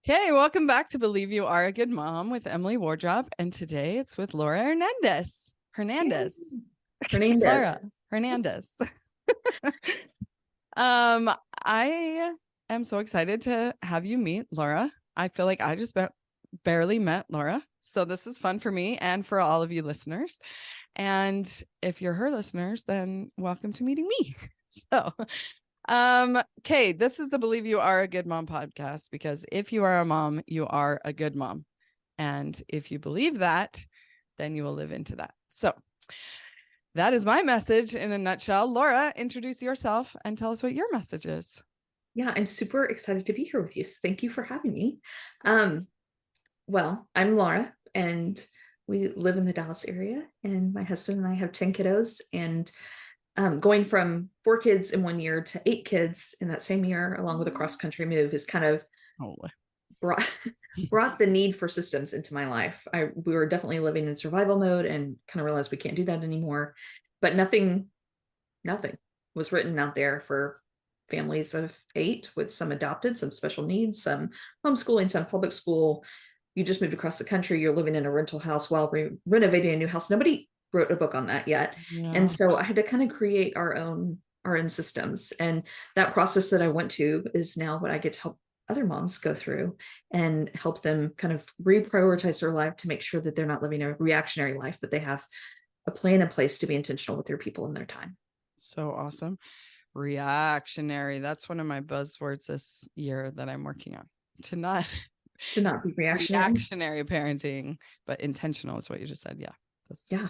Okay, welcome back to Believe You Are a Good Mom with Emily Wardrop. And today it's with Laura Hernandez. Hernandez. Laura Hernandez. Hernandez. I am so excited to have you meet Laura. I feel like I just barely met Laura. So this is fun for me and for all of you listeners. And if you're her listeners, then welcome to meeting me. So okay, this is the Believe You Are a Good Mom podcast, because if you are a mom, you are a good mom. And if you believe that, then you will live into that. So that is my message in a nutshell. Laura, introduce yourself and tell us what your message is. Yeah, I'm super excited to be here with you. So thank you for having me. Well, I'm Laura, and we live in the Dallas area, and my husband and I have 10 kiddos, and going from 4 kids in 1 year to 8 kids in that same year, along with a cross-country move, is kind of brought the need for systems into my life. We were definitely living in survival mode and kind of realized we can't do that anymore. But nothing was written out there for families of 8, with some adopted, some special needs, some homeschooling, some public school. You just moved across the country, you're living in a rental house while renovating a new house. Nobody wrote a book on that yet. Yeah. And so I had to kind of create our own systems. And that process that I went to is now what I get to help other moms go through and help them kind of reprioritize their life to make sure that they're not living a reactionary life, but they have a plan in place to be intentional with their people and their time. So awesome. Reactionary. That's one of my buzzwords this year that I'm working on. To not be reactionary parenting, but intentional is what you just said. Yeah. Yeah.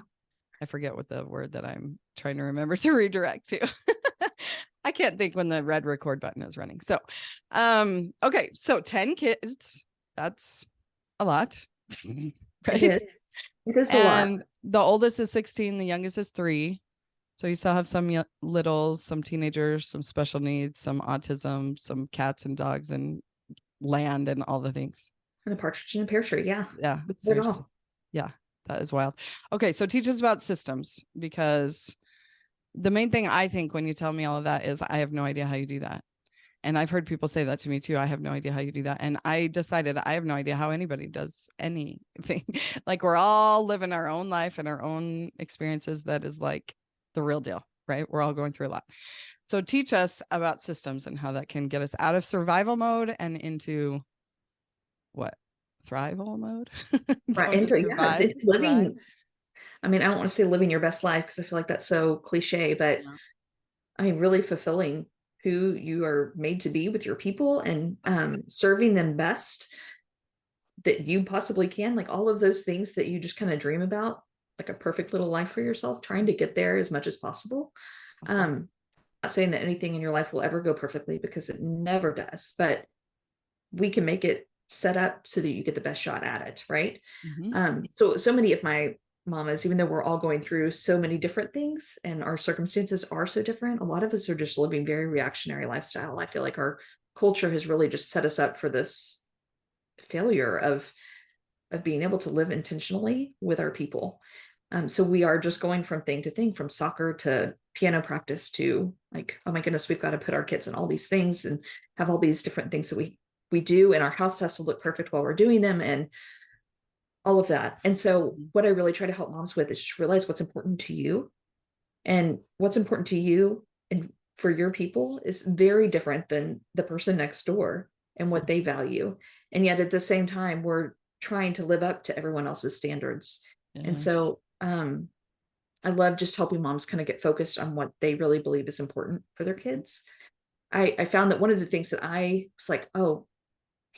I forget what the word that I'm trying to remember to redirect to. I can't think when the red record button is running. So, okay. So 10 kids, that's a lot. Right? It is a lot. The oldest is 16. The youngest is 3. So you still have some littles, some teenagers, some special needs, some autism, some cats and dogs and land and all the things. And a partridge in a pear tree. Yeah. Yeah. Seriously. Yeah. That is wild. Okay. So teach us about systems, because the main thing I think when you tell me all of that is I have no idea how you do that. And I've heard people say that to me too. I have no idea how you do that. And I decided I have no idea how anybody does anything. Like, we're all living our own life and our own experiences. That is like the real deal, right? We're all going through a lot. So teach us about systems and how that can get us out of survival mode and into what? Thrival mode? Right. Into it's living. I mean, I don't want to say living your best life, because I feel like that's so cliche, but yeah. I mean, really fulfilling who you are made to be with your people, and serving them best that you possibly can. Like all of those things that you just kind of dream about, like a perfect little life for yourself, trying to get there as much as possible. Awesome. Not saying that anything in your life will ever go perfectly, because it never does, but we can make it set up so that you get the best shot at it. Right. Mm-hmm. So many of my mamas, even though we're all going through so many different things and our circumstances are so different, a lot of us are just living very reactionary lifestyle. I feel like our culture has really just set us up for this failure of being able to live intentionally with our people. So we are just going from thing to thing, from soccer to piano practice to like, oh my goodness, we've got to put our kids in all these things and have all these different things that we do, and our house has to look perfect while we're doing them, and all of that. And so what I really try to help moms with is just realize what's important to you, and what's important to you and for your people is very different than the person next door and what they value. And yet at the same time, we're trying to live up to everyone else's standards. Yeah. And so I love just helping moms kind of get focused on what they really believe is important for their kids. I found that one of the things that I was like, oh,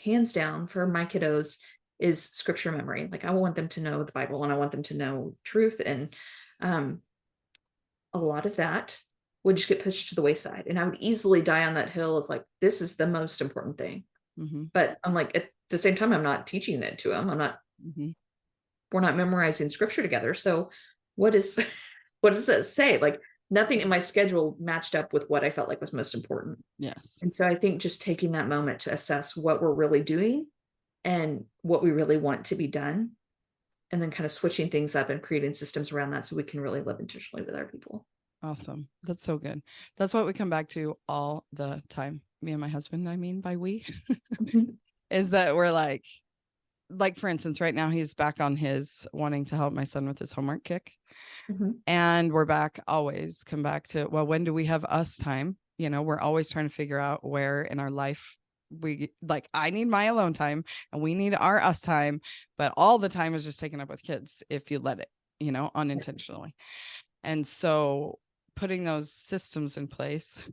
hands down for my kiddos is scripture memory. Like I want them to know the Bible, and I want them to know truth. And a lot of that would just get pushed to the wayside. And I would easily die on that hill of like, this is the most important thing. Mm-hmm. But I'm like, at the same time, I'm not teaching it to them. We're not memorizing scripture together. So what does that say? Like nothing in my schedule matched up with what I felt like was most important. Yes. And so I think just taking that moment to assess what we're really doing and what we really want to be done, and then kind of switching things up and creating systems around that so we can really live intentionally with our people. Awesome. That's so good. That's what we come back to all the time. Me and my husband, I mean by we. is that we're like, for instance, right now he's back on his wanting to help my son with his homework kick. And we're back, always come back to, well, when do we have us time? You know, we're always trying to figure out where in our life we like, I need my alone time and we need our us time, but all the time is just taken up with kids if you let it, you know, unintentionally. And so putting those systems in place,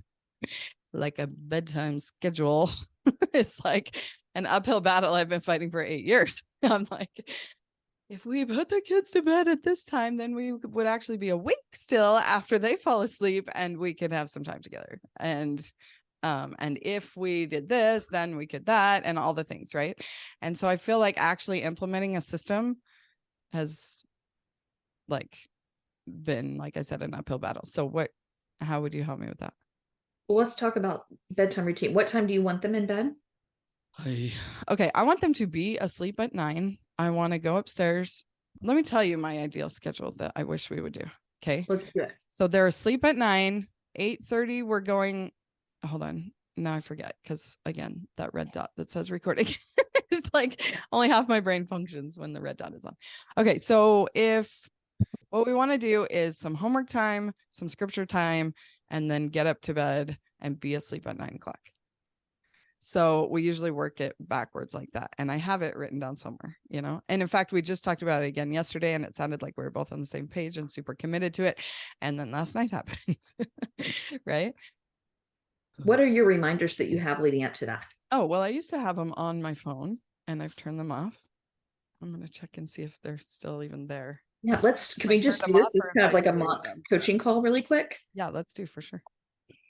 like a bedtime schedule, is like an uphill battle I've been fighting for 8 years. I'm like, if we put the kids to bed at this time, then we would actually be awake still after they fall asleep and we could have some time together. And if we did this, then we could that and all the things. Right. And so I feel like actually implementing a system has like been, like I said, an uphill battle. So how would you help me with that? Well, let's talk about bedtime routine. What time do you want them in bed? Okay. I want them to be asleep at 9. I want to go upstairs. Let me tell you my ideal schedule that I wish we would do. Okay. Let's do it. So they're asleep at 9, 8:30. We're going. Hold on. Now I forget. Cause again, that red dot that says recording, it's like only half my brain functions when the red dot is on. Okay. So what we want to do is some homework time, some scripture time, and then get up to bed and be asleep at 9:00. So we usually work it backwards like that. And I have it written down somewhere, you know, and in fact, we just talked about it again yesterday and it sounded like we were both on the same page and super committed to it. And then last night happened, right? What are your reminders that you have leading up to that? Oh, well, I used to have them on my phone and I've turned them off. I'm going to check and see if they're still even there. Yeah, can we just do this? It's kind of like a mock coaching call really quick. Yeah, let's do for sure.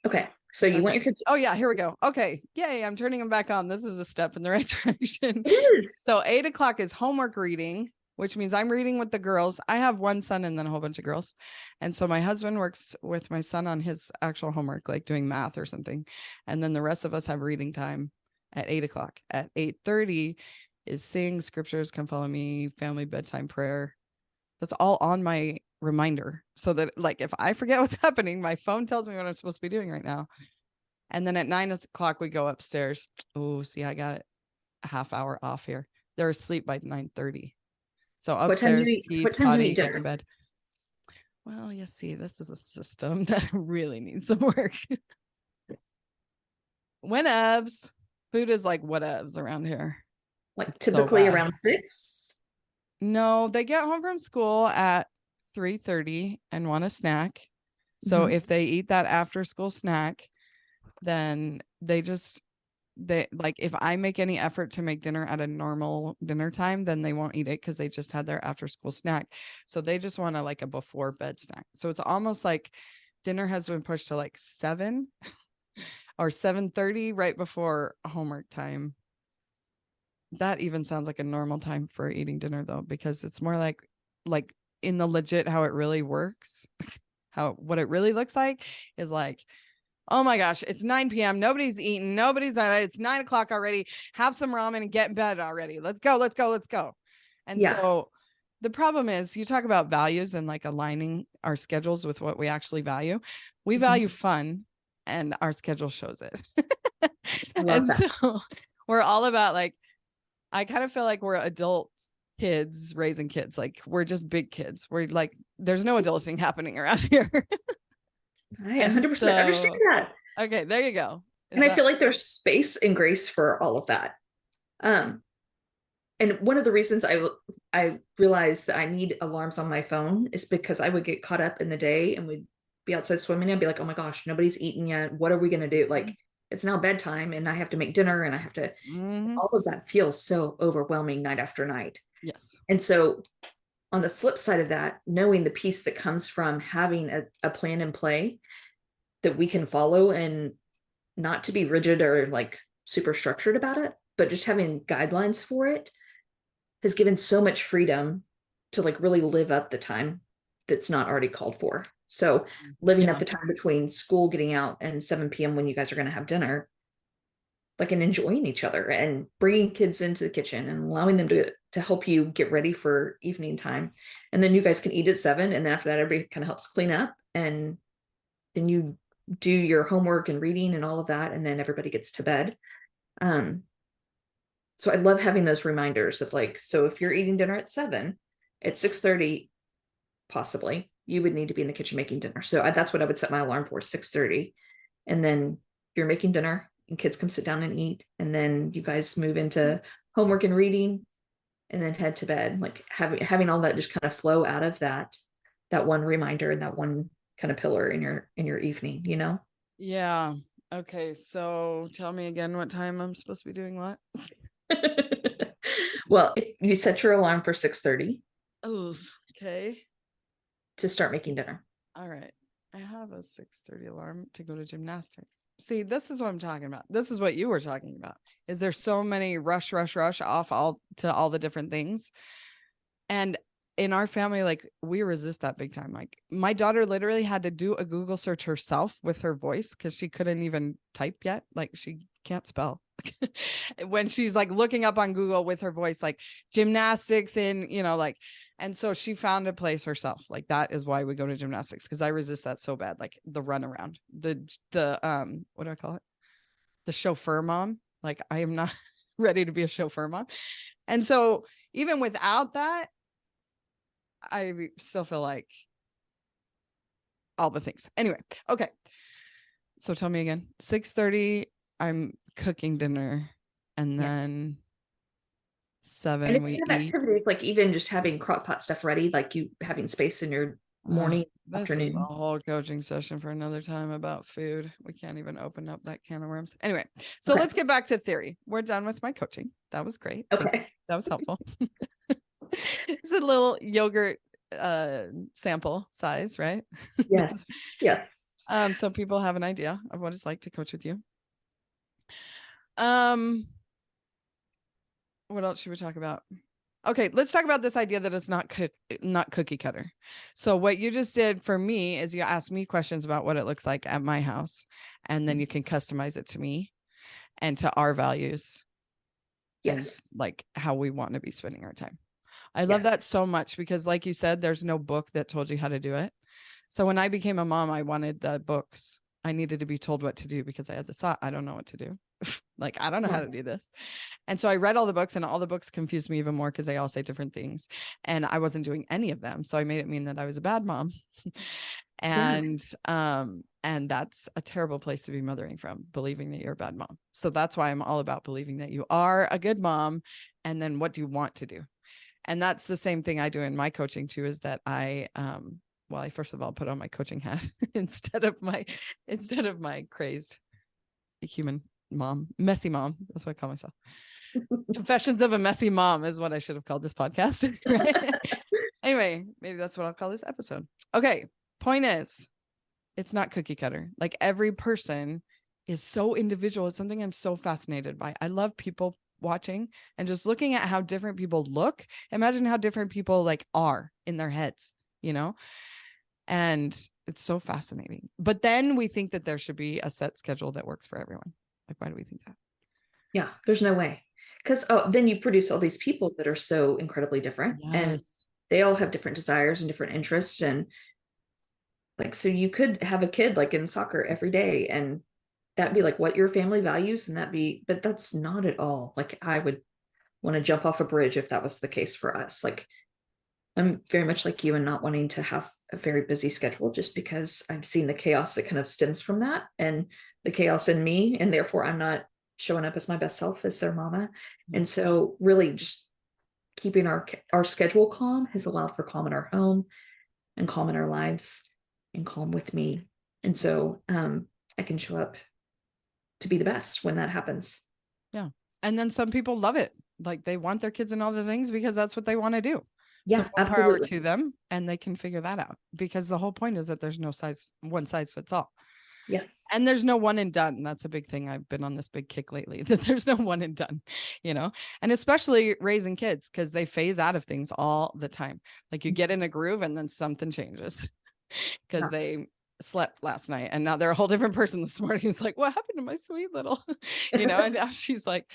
Okay. So you want your kids. Oh yeah, here we go. Okay. Yay. I'm turning them back on. This is a step in the right direction. It is. So 8:00 is homework reading, which means I'm reading with the girls. I have one son and then a whole bunch of girls. And so my husband works with my son on his actual homework, like doing math or something. And then the rest of us have reading time at 8:00. At 8:30 is sing scriptures, come follow me, family bedtime prayer. That's all on my reminder. So that like, if I forget what's happening, my phone tells me what I'm supposed to be doing right now. And then at 9:00, we go upstairs. Oh, see, I got it a half hour off here. They're asleep by 9:30. So upstairs, teeth, potty, get in bed. Well, you see, this is a system that really needs some work. Whenevs. Food is like whatevs around here. Like it's typically so around 6? No, they get home from school at 3:30 and want a snack. So if they eat that after school snack, then they like, if I make any effort to make dinner at a normal dinner time, then they won't eat it because they just had their after school snack. So they just want like a before bed snack. So it's almost like dinner has been pushed to like 7 or 7:30 right before homework time. That even sounds like a normal time for eating dinner though, because it's more like in the legit how it really works. What it really looks like is like, oh my gosh, it's 9 p.m. Nobody's eaten. Nobody's done it. It's 9:00 already. Have some ramen and get in bed already. Let's go. Let's go. Let's go. And so the problem is you talk about values and like aligning our schedules with what we actually value. We value fun and our schedule shows it. And so we're all about like, I kind of feel like we're adult kids raising kids. Like we're just big kids. We're like, there's no adulting happening around here. I 100% understand that. Okay, there you go. I feel like there's space and grace for all of that. And one of the reasons I realized that I need alarms on my phone is because I would get caught up in the day and we'd be outside swimming. I'd be like, oh my gosh, nobody's eaten yet. What are we going to do? Like, it's now bedtime and I have to make dinner and I have to, all of that feels so overwhelming night after night. Yes. And so on the flip side of that, knowing the piece that comes from having a plan in play that we can follow and not to be rigid or like super structured about it, but just having guidelines for it has given so much freedom to like really live up the time that's not already called for. So living up the time between school getting out and 7 p.m. when you guys are going to have dinner, like, and enjoying each other and bringing kids into the kitchen and allowing them to help you get ready for evening time. And then you guys can eat at 7. And then after that, everybody kind of helps clean up and then you do your homework and reading and all of that. And then everybody gets to bed. So I love having those reminders of like, so if you're eating dinner at 7, at 6:30, possibly, you would need to be in the kitchen making dinner. So that's what I would set my alarm for, 6:30. And then you're making dinner and kids come sit down and eat. And then you guys move into homework and reading and then head to bed. Like having all that just kind of flow out of that one reminder and that one kind of pillar in your evening, you know? Yeah. Okay. So tell me again what time I'm supposed to be doing what? Well, if you set your alarm for 6:30. Oh, okay. To start making dinner. All right. I have a 6:30 alarm to go to gymnastics. See, this is what I'm talking about. This is what you were talking about. Is there so many rush off all the different things? And in our family, like we resist that big time. Like my daughter literally had to do a Google search herself with her voice because she couldn't even type yet. Like she can't spell. When she's like looking up on Google with her voice, like gymnastics like, and so she found a place herself. Like that is why we go to gymnastics, because I resist that so bad. Like the run around, the what do I call it? The chauffeur mom. Like I am not ready to be a chauffeur mom. And so even without that, I still feel like all the things. Anyway, okay. So tell me again. 6:30, I'm cooking dinner, and then 7 and we if you have eat. activities like even just having crock pot stuff ready, like you having space in your morning, this afternoon. is a whole coaching session for another time about food. We can't even open up that can of worms. Anyway, so let's get back to theory. We're done with my coaching. That was great. Okay. That was helpful. It's a little yogurt sample size, right? Yes. Yes. So people have an idea of what it's like to coach with you. What else should we talk about? Okay, let's talk about this idea that it's not cookie cutter. So what you just did for me is you asked me questions about what it looks like at my house, and then you can customize it to me and to our values. Yes. And like how we want to be spending our time. I love that so much because like you said, there's no book that told you how to do it. So when I became a mom, I wanted the books. I needed to be told what to do because I had this thought, I don't know what to do. Like, I don't know how to do this. And so I read all the books, and all the books confused me even more because they all say different things. And I wasn't doing any of them. So I made it mean that I was a bad mom. And that's a terrible place to be mothering from, believing that you're a bad mom. So that's why I'm all about believing that you are a good mom. And then what do you want to do? And that's the same thing I do in my coaching too, is that I first of all put on my coaching hat instead of my crazed human mom, messy mom. That's what I call myself. Confessions of a Messy Mom is what I should have called this podcast. Right? Anyway, maybe that's what I'll call this episode. Okay. Point is, it's not cookie cutter. Like every person is so individual. It's something I'm so fascinated by. I love people watching and just looking at how different people look. Imagine how different people like are in their heads, and it's so fascinating. But then we think that there should be a set schedule that works for everyone. Like, why do we think that? Yeah, there's no way. Because then you produce all these people that are so incredibly different. Yes. And they all have different desires and different interests. And like, so you could have a kid like in soccer every day and that'd be like what your family values, and but that's not at all. Like I would want to jump off a bridge if that was the case for us. Like I'm very much like you and not wanting to have a very busy schedule just because I've seen the chaos that kind of stems from that and the chaos in me. And therefore I'm not showing up as my best self as their mama. And so really just keeping our schedule calm has allowed for calm in our home and calm in our lives and calm with me. And so I can show up to be the best when that happens. Yeah. And then some people love it. Like they want their kids in all the things because that's what they want to do. Yeah, so power to them, and they can figure that out, because the whole point is that there's no one size fits all. Yes. And there's no one and done. That's a big thing. I've been on this big kick lately that there's no one and done, and especially raising kids, because they phase out of things all the time. Like you get in a groove and then something changes because they slept last night and now they're a whole different person this morning. It's like, what happened to my sweet little, and now she's like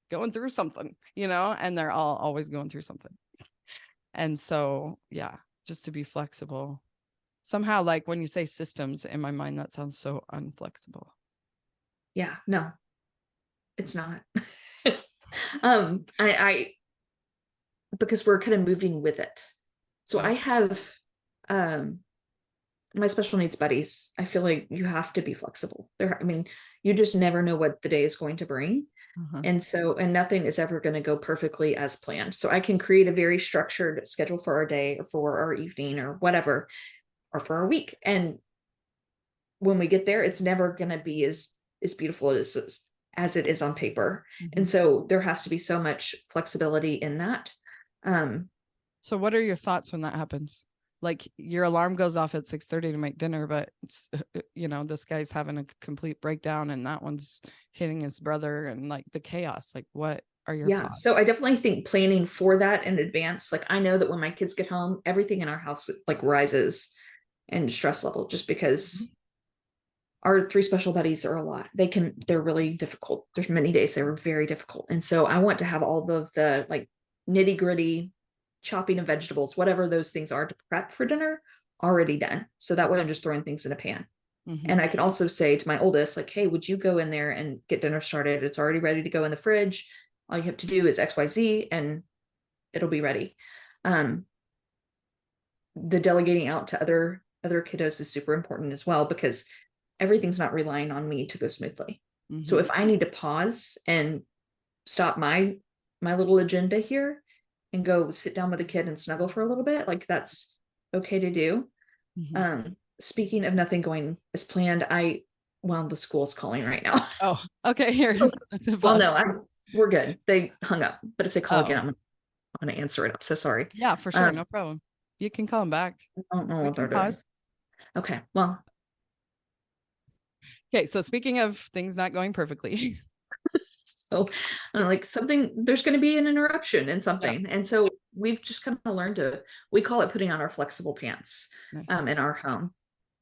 going through something, and they're all always going through something. And so, yeah, just to be flexible. Somehow, like when you say systems, in my mind, that sounds so unflexible. Yeah, no, it's not. I because we're kind of moving with it. So I have my special needs buddies. I feel like you have to be flexible. I mean, you just never know what the day is going to bring. And nothing is ever going to go perfectly as planned. So I can create a very structured schedule for our day or for our evening or whatever, or for our week. And when we get there, it's never going to be as beautiful as it is on paper. And so there has to be so much flexibility in that. So what are your thoughts when that happens? Like your alarm goes off at 6:30 to make dinner, but it's, this guy's having a complete breakdown and that one's hitting his brother and like the chaos. Like what are your thoughts? So I definitely think planning for that in advance. Like I know that when my kids get home, everything in our house like rises in stress level just because our 3 special buddies are a lot. They're really difficult. There's many days they were very difficult. And so I want to have all of the like nitty gritty chopping of vegetables, whatever those things are to prep for dinner, already done. So that way I'm just throwing things in a pan. And I can also say to my oldest, like, hey, would you go in there and get dinner started? It's already ready to go in the fridge. All you have to do is XYZ and it'll be ready. The delegating out to other kiddos is super important as well, because everything's not relying on me to go smoothly. So if I need to pause and stop my little agenda here and go sit down with a kid and snuggle for a little bit, like that's okay to do. Speaking of nothing going as planned, the school's calling right now. Oh, okay. Here. Well, no, we're good. They hung up, but if they call again, I'm going to answer it. I'm so sorry. Yeah, for sure. No problem. You can call them back. I don't know what they're doing. Okay. Well. Okay. So speaking of things not going perfectly. So like there's going to be an interruption in something. Yeah. And so we've just kind of learned we call it putting on our flexible pants. Nice. In our home,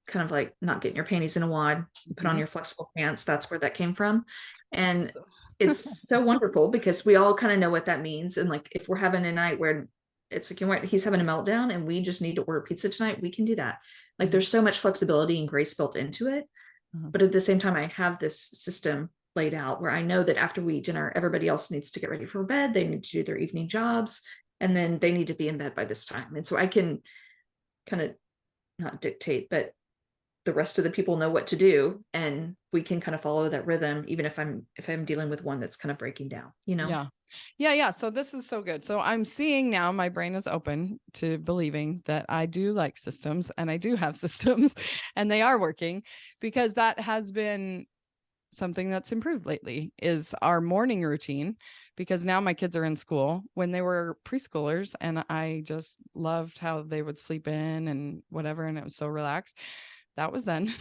kind of like not getting your panties in a wad, put on your flexible pants. That's where that came from. And it's so wonderful because we all kind of know what that means. And like, if we're having a night where it's like, he's having a meltdown and we just need to order pizza tonight, we can do that. Like there's so much flexibility and grace built into it. But at the same time, I have this system laid out where I know that after we eat dinner, everybody else needs to get ready for bed. They need to do their evening jobs and then they need to be in bed by this time. And so I can kind of not dictate, but the rest of the people know what to do and we can kind of follow that rhythm, even if I'm dealing with one that's kind of breaking down, Yeah. So this is so good. So I'm seeing now my brain is open to believing that I do like systems and I do have systems and they are working, because that has been something that's improved lately is our morning routine, because now my kids are in school. When they were preschoolers and I just loved how they would sleep in and whatever, and it was so relaxed. That was then.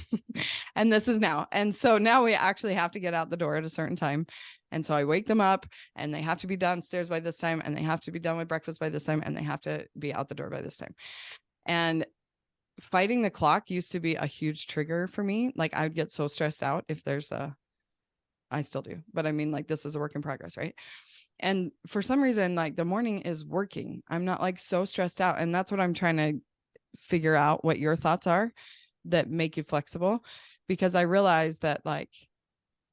And this is now. And so now we actually have to get out the door at a certain time. And so I wake them up and they have to be downstairs by this time and they have to be done with breakfast by this time and they have to be out the door by this time. And fighting the clock used to be a huge trigger for me. Like I would get so stressed out if I still do, but I mean, like this is a work in progress, right? And for some reason, like the morning is working. I'm not like so stressed out. And that's what I'm trying to figure out, what your thoughts are that make you flexible. Because I realized that like,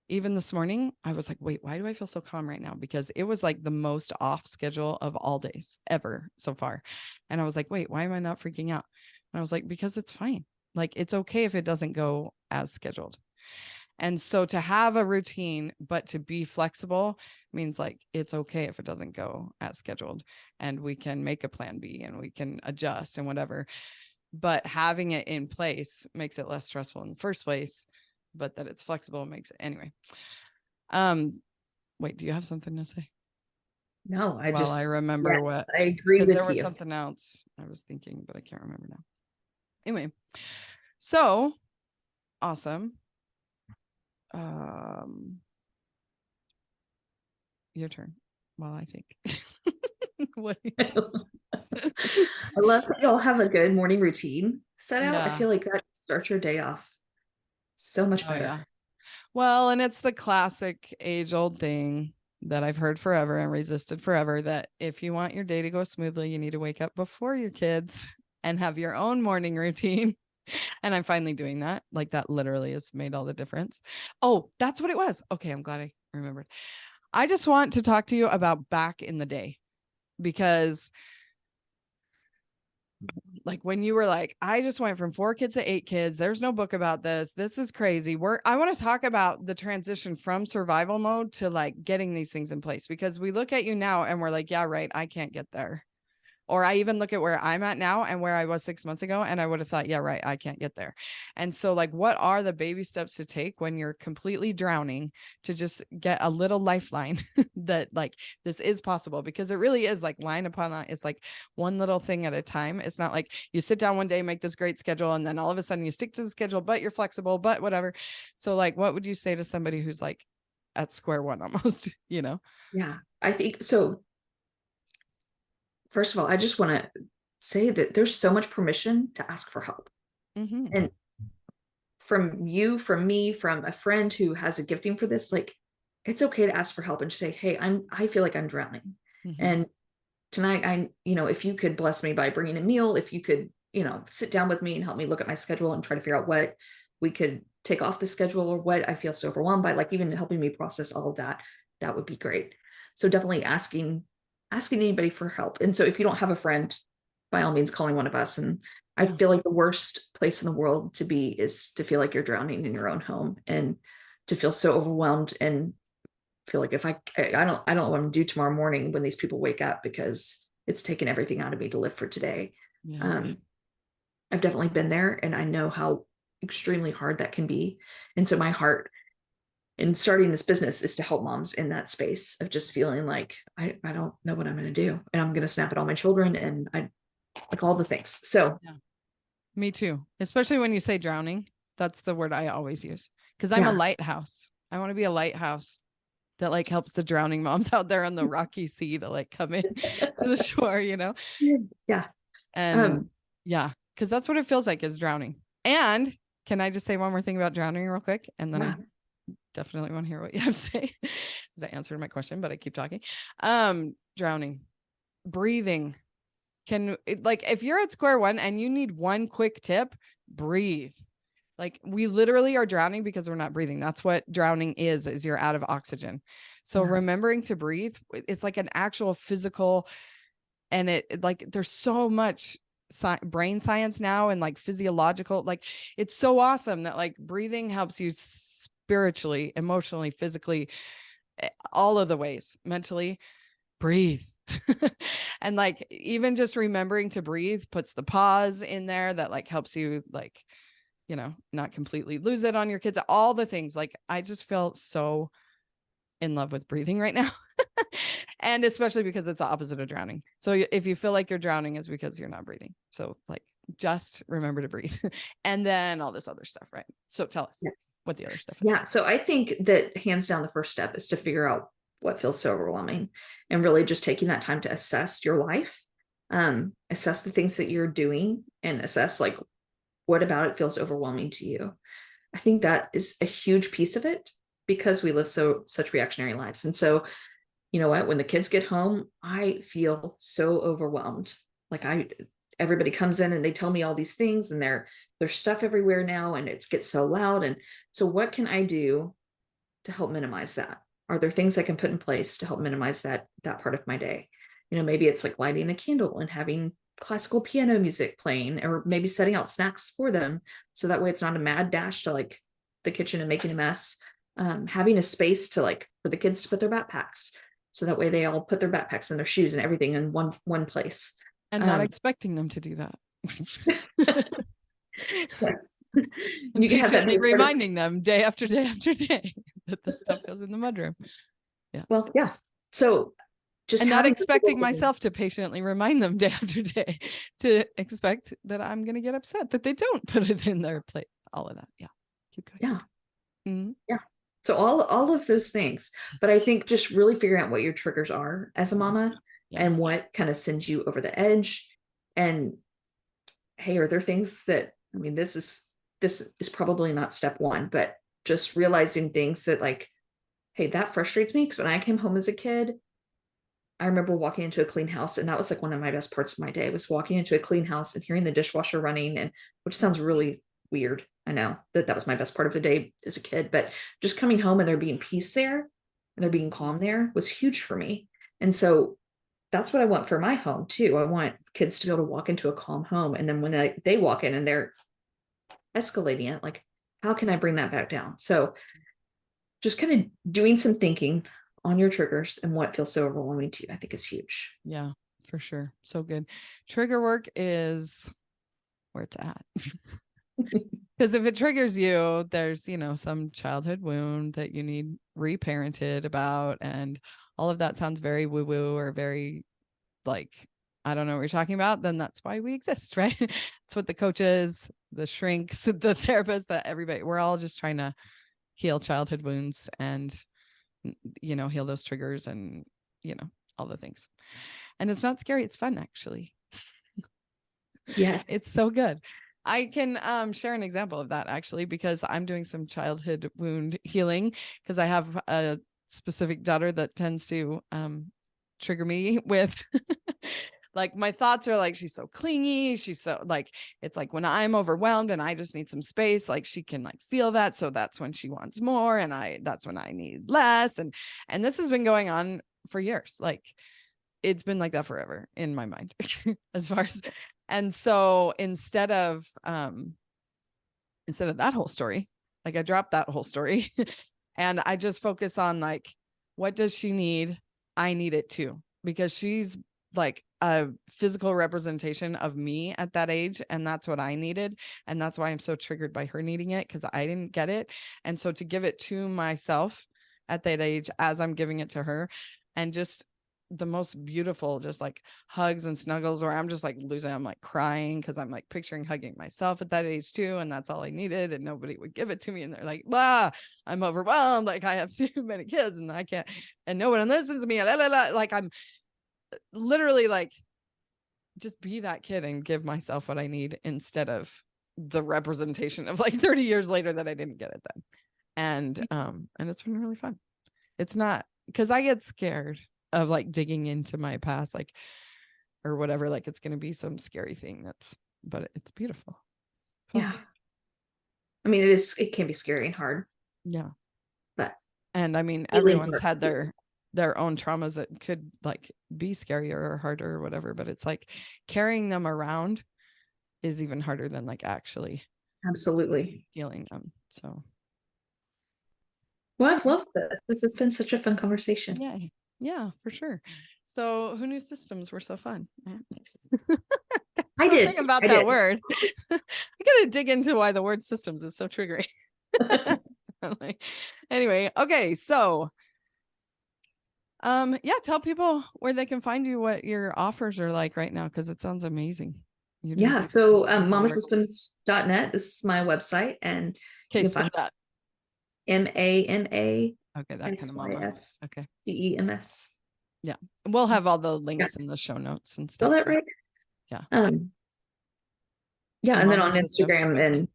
even this morning, I was like, wait, why do I feel so calm right now? Because it was like the most off schedule of all days ever so far. And I was like, wait, why am I not freaking out? And I was like, because it's fine. Like, it's okay if it doesn't go as scheduled. And so to have a routine, but to be flexible means like, it's okay if it doesn't go as scheduled and we can make a plan B and we can adjust and whatever. But having it in place makes it less stressful in the first place, but that it's flexible makes it anyway. Wait, do you have something to say? No, I remember what I agree with you. There was something else I was thinking, but I can't remember now. Anyway, so awesome. Your turn while I think. What? I love that y'all have a good morning routine set out. I feel like that starts your day off so much better. Yeah. Well, and it's the classic age-old thing that I've heard forever and resisted forever, that if you want your day to go smoothly, you need to wake up before your kids and have your own morning routine. And I'm finally doing that. Like that literally has made all the difference. Oh, that's what it was. Okay. I'm glad I remembered. I just want to talk to you about back in the day, because like when you were like, I just went from 4 kids to 8 kids. There's no book about this. This is crazy. I want to talk about the transition from survival mode to like getting these things in place, because we look at you now and we're like, yeah, right, I can't get there. Or I even look at where I'm at now and where I was 6 months ago, and I would have thought, yeah, right, I can't get there. And so like, what are the baby steps to take when you're completely drowning to just get a little lifeline that like, this is possible? Because it really is like line upon line. It's like one little thing at a time. It's not like you sit down one day, make this great schedule, and then all of a sudden you stick to the schedule, but you're flexible, but whatever. So like, what would you say to somebody who's like at square one almost, you know? Yeah, I think so. First of all, I just want to say that there's so much permission to ask for help. Mm-hmm. And from you, from me, from a friend who has a gifting for this, like, it's okay to ask for help and just say, hey, I feel like I'm drowning. Mm-hmm. And tonight, if you could bless me by bringing a meal, if you could, sit down with me and help me look at my schedule and try to figure out what we could take off the schedule, or what I feel so overwhelmed by, like even helping me process all of that, that would be great. So definitely asking anybody for help. And so if you don't have a friend, by all means, calling one of us. And I feel like the worst place in the world to be is to feel like you're drowning in your own home, and to feel so overwhelmed and feel like if I don't know what I'm gonna do tomorrow morning when these people wake up, because it's taken everything out of me to live for today. Yes. I've definitely been there, and I know how extremely hard that can be. And so my heart in starting this business is to help moms in that space of just feeling like I don't know what I'm going to do, and I'm going to snap at all my children, and I like all the things. So yeah. Me too. Especially when you say drowning, that's the word I always use, because I'm a lighthouse. I want to be a lighthouse that like helps the drowning moms out there on the rocky sea to like come in to the shore, Yeah. And yeah, because that's what it feels like, is drowning. And can I just say one more thing about drowning real quick? And then I definitely want to hear what you have to say, because I answered my question, but I keep talking. Drowning, breathing. If you're at square one and you need one quick tip, breathe. Like, we literally are drowning because we're not breathing. That's what drowning is you're out of oxygen. So remembering to breathe, it's like an actual physical, and it like, there's so much brain science now and like physiological, like it's so awesome that like breathing helps you spiritually, emotionally, physically, all of the ways, mentally. Breathe. And like, even just remembering to breathe puts the pause in there that like helps you like, not completely lose it on your kids, all the things. Like, I just feel so in love with breathing right now. And especially because it's the opposite of drowning. So if you feel like you're drowning, is because you're not breathing. So like, just remember to breathe. And then all this other stuff, right? So tell us what the other stuff is. Yeah. So I think that hands down, the first step is to figure out what feels so overwhelming, and really just taking that time to assess your life, assess the things that you're doing, and assess like, what about it feels overwhelming to you. I think that is a huge piece of it, because we live such reactionary lives. And so, you know what, when the kids get home, I feel so overwhelmed. Like everybody comes in and they tell me all these things, and there's stuff everywhere now, and it gets so loud. And so what can I do to help minimize that? Are there things I can put in place to help minimize that part of my day? Maybe it's like lighting a candle and having classical piano music playing, or maybe setting out snacks for them, so that way it's not a mad dash to like the kitchen and making a mess. Having a space to like for the kids to put their backpacks, so that way they all put their backpacks and their shoes and everything in one place, and not expecting them to do that. Yes. And you patiently reminding them day after day after day that the stuff goes in the mudroom. Yeah. Well, yeah. So just not expecting myself to patiently remind them day after day, to expect that I'm going to get upset that they don't put it in their plate. All of that. Yeah. Keep going. Yeah. Mm-hmm. Yeah. So all of those things, but I think just really figuring out what your triggers are as a mama, and what kind of sends you over the edge. And hey, are there things that, I mean, this is probably not step one, but just realizing things that like, hey, that frustrates me. Because when I came home as a kid, I remember walking into a clean house, and that was like one of my best parts of my day, was walking into a clean house and hearing the dishwasher running, and which sounds really weird. I know that was my best part of the day as a kid, but just coming home and there being peace there, and they're being calm there was huge for me. And so that's what I want for my home too. I want kids to be able to walk into a calm home. And then when they walk in and they're escalating it, like, how can I bring that back down? So just kind of doing some thinking on your triggers and what feels so overwhelming to you, I think is huge. Yeah, for sure. So good. Trigger work is where it's at. Because if it triggers you, there's, some childhood wound that you need reparented about. And all of that sounds very woo-woo or very like, I don't know what you're talking about. Then that's why we exist, right? It's what the coaches, the shrinks, the therapists, that everybody, we're all just trying to heal childhood wounds and, heal those triggers and, all the things. And it's not scary. It's fun, actually. Yes. It's so good. I can share an example of that, actually, because I'm doing some childhood wound healing because I have a specific daughter that tends to trigger me with like my thoughts are like, she's so clingy. She's so like, it's like when I'm overwhelmed and I just need some space, like she can like feel that. So that's when she wants more. And that's when I need less. And this has been going on for years. Like it's been like that forever in my mind as far as, and so instead of that whole story, like I dropped that whole story and I just focus on like, what does she need? I need it too, because she's like a physical representation of me at that age. And that's what I needed. And that's why I'm so triggered by her needing it, because I didn't get it. And so to give it to myself at that age, as I'm giving it to her, and just the most beautiful, just like hugs and snuggles where I'm just like losing, I'm like crying because I'm like picturing hugging myself at that age too. And that's all I needed. And nobody would give it to me. And they're like, I'm overwhelmed. Like I have too many kids and I can't, and no one listens to me. Like I'm literally like, just be that kid and give myself what I need instead of the representation of like 30 years later that I didn't get it then. And it's been really fun. It's not, because I get scared of like digging into my past, like, or whatever, like it's going to be some scary thing but it's beautiful. Yeah. I mean, it can be scary and hard. Yeah. But, and I mean, everyone's had their own traumas that could like be scarier or harder or whatever, but it's like carrying them around is even harder than like actually absolutely healing them. So. Well, I've loved this. This has been such a fun conversation. Yeah, for sure. So who knew systems were so fun? I did. Think about that word. I gotta dig into why the word systems is so triggering. Anyway, okay, so tell people where they can find you, what your offers are like right now, because it sounds amazing. So mamasystems.net is my website, and you can find that. MAMA. Okay, that kind of mama. Okay. DEMS. Yeah, we'll have all the links in the show notes and stuff. Spell that right? Yeah. And then on Instagram and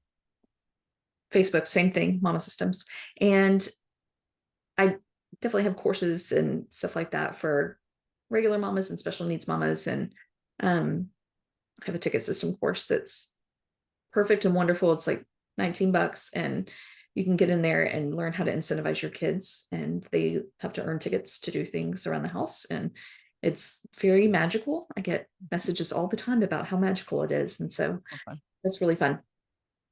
Facebook, same thing, Mama Systems. And I definitely have courses and stuff like that for regular mamas and special needs mamas. And I have a ticket system course that's perfect and wonderful. It's like $19, and you can get in there and learn how to incentivize your kids, and they have to earn tickets to do things around the house. And it's very magical. I get messages all the time about how magical it is. And so that's really fun.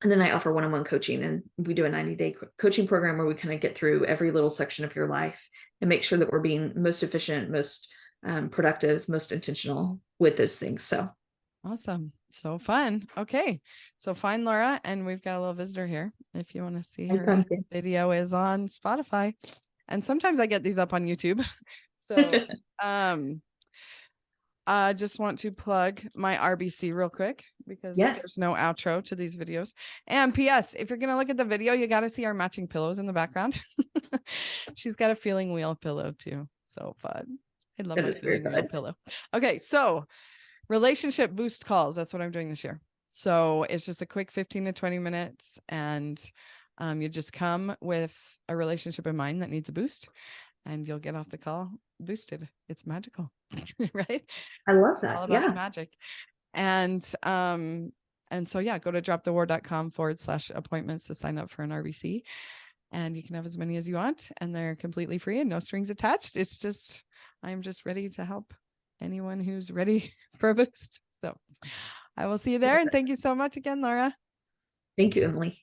And then I offer one-on-one coaching, and we do a 90-day coaching program where we kind of get through every little section of your life and make sure that we're being most efficient, most productive, most intentional with those things. So awesome. So fun. Okay. So find Laura, and we've got a little visitor here. If you want to see her video is on Spotify. And sometimes I get these up on YouTube. So I just want to plug my RBC real quick, because there's no outro to these videos. And PS, if you're going to look at the video, you got to see our matching pillows in the background. She's got a feeling wheel pillow too. So fun. I love my feeling wheel pillow. Okay. So relationship boost calls. That's what I'm doing this year. So it's just a quick 15 to 20 minutes. And you just come with a relationship in mind that needs a boost, and you'll get off the call boosted. It's magical, right? I love that. All about the magic. And so, go to dropthewar.com/appointments to sign up for an RBC. and you can have as many as you want, and they're completely free and no strings attached. It's just, I'm just ready to help anyone who's ready for a boost. So I will see you there. And thank you so much again, Laura. Thank you, Emily.